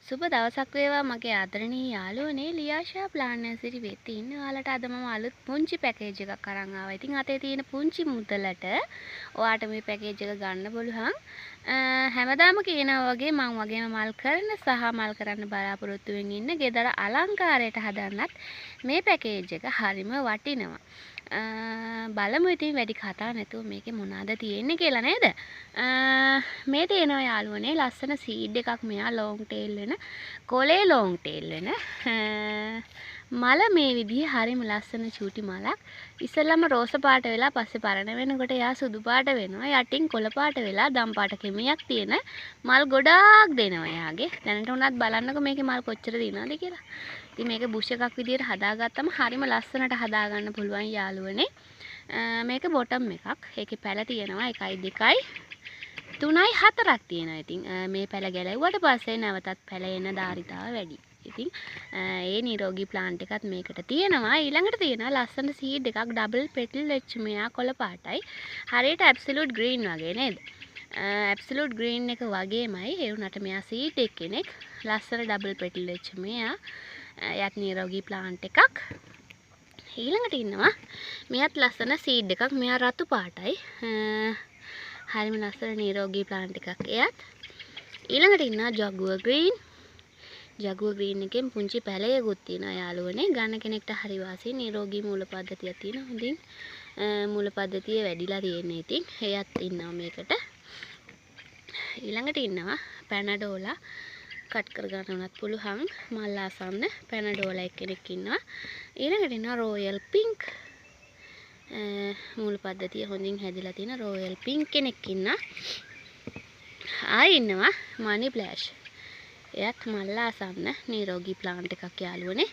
සුබ දවසක් වේවා මගේ ආදරණීය යාළුවනේ ලියාෂා ප්ලාන් ඇසිරි වෙති ඉන්න ඔයාලට අද මම අලුත් පුංචි පැකේජ් එකක් අරන් ආවා. ඉතින් අතේ තියෙන පුංචි මුදලට ඔයාට මේ පැකේජ් එක ගන්න පුළුවන්. හැමදාම කියනවා වගේ මම වගේම මල් කරන සහ මල් කරන්න බලාපොරොත්තු වෙමින් ඉන්න ගෙදර අලංකාරයට හදන්නත් මේ පැකේජ් එක හරිම වටිනවා. බලමු ඉතින් වැඩි කතා නැතුව මේකේ මොනවද තියෙන්නේ කියලා නේද? මේ තියෙනවා යාළුවනේ ලස්සන සීඩ් එකක් මෙයා ලොන්గ్ ටේල් වෙන කොලේ ලොන්గ్ ටේල් වෙන මල මේ විදිහේ හරිම ලස්සන චූටි මලක්. ඉස්සෙල්ලාම රෝස පාට වෙලා පස්සේ පරණ වෙනකොට යා සුදු පාට වෙනවා. යටින් කොළ පාට වෙලා දම් පාට කෙමියක් තියෙන මල් ගොඩාක් දෙනවා යාගේ. දැනට උනත් බලන්නකො මේකේ මල් කොච්චර දිනනවද කියලා. ඉතින් මේක බුෂ් එකක් විදිහට හදාගත්තම හරිම ලස්සනට හදාගන්න පුළුවන් යාළුවනේ. මේක බොටම් එකක්. ඒකේ පැල තියෙනවා 1 2 3යි 4ක් තියෙනවා. ඉතින් මේ පැල ගැලෙව්වට පස්සේ නැවතත් පැල එන ධාරිතාව වැඩි. ඉතින් ඒ නිරෝගී ප්ලාන්ට් එකත් මේකට තියෙනවා. ඊළඟට තියෙනවා ලස්සන සීඩ් එකක් ඩබල් පෙටල් වෙච්ච මෙයා කොළ පාටයි. හරියට ඇබ්සලියුට් ග්‍රීන් වගේ නේද? ඇබ්සලියුට් ග්‍රීන් එක වගේමයි. ඒ වුණාට මෙයා සීඩ් කෙනෙක්. ලස්සන ඩබල් පෙටල් වෙච්ච මෙයා යත් නිරෝගී ප්ලාන්ට් එකක්. ඊළඟට ඉන්නවා මෙයත් ලස්සන සීඩ් එකක්. මෙයා රතු පාටයි. හරිම ලස්සන නිරෝගී ප්ලාන්ට් එකක් එයත්. ඊළඟට ඉන්නවා ජගුව ග්‍රීන්. ජගුව ග්‍රීන් එකෙන් පුංචි පැලයකුත් තියෙනවා යාළුවනේ. ගන්න කෙනෙක්ට හරි වාසි නිරෝගී මූල පද්ධතියක් තියෙනවා. හොඳින් මූල පද්ධතිය වැඩිලා තියෙන්නේ. ඉතින් එයත් ඉන්නවා මේකට. ඊළඟට ඉන්නවා පැනඩෝලා. කට් කරගන්න උනත් පුළුවන්. මල් ආසන්න පැනඩෝලා එක්කෙනෙක් ඉන්නවා. ඊළඟට ඉන්නවා රෝයල් පින්ක්. මූල පද්ධතිය හොඳින් හැදිලා තියෙන රෝයල් පින්ක් කෙනෙක් ඉන්නවා. ආයි ඉන්නවා මනි ප්ලෑෂ්. එයත් මල් ආසන්න නිරෝගී ප්ලාන්ට් එකක් යාළුවනේ.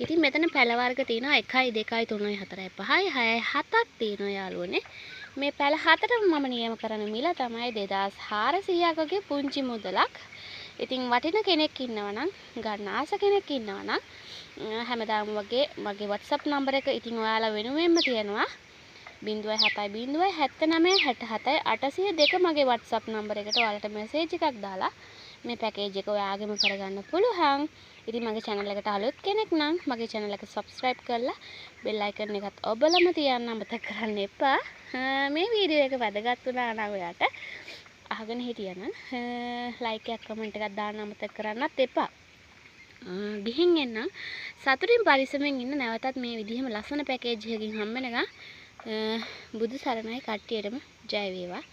ඉතින් මෙතන පැල වර්ග තියෙනවා 1 2 3 4 5 6 7ක් තියෙනවා යාළුවනේ. මේ පැල හතරම මම නියම කරන මිල තමයි 2400ක් වගේ පුංචි මුදලක්. ඉතින් වටින කෙනෙක් ඉන්නවා නම් ගන්න ආස කෙනෙක් ඉන්නවා නම් හැමදාම වගේ මගේ WhatsApp නම්බර එක ඉතින් ඔයාලා වෙනුවෙන්ම තියෙනවා 070 79 67 802 මගේ WhatsApp නම්බර එකට ඔයාලට මැසේජ් එකක් දාලා මේ පැකේජ් එක ඔයාගෙම කරගන්න පුළුවන්. ඉතින් මගේ channel එකට අලුත් කෙනෙක් නම් මගේ channel එක subscribe කරලා bell icon එකත් ඔබලම තියන්න අමතක කරන්න එපා. මේ වීඩියෝ එක වැදගත් වුණා නම් ඔයාට අහගෙන හිටියනම් like එකක් comment එකක් දාන්න අමතක කරන්නත් එපා. ගිහින් එන්න සතුටින් පරිස්සමෙන් ඉන්න නැවතත් මේ විදිහම ලස්සන පැකේජ් එකකින් හම්බ වෙනකන් බුදු සරණයි කට්ටියටම ජය වේවා.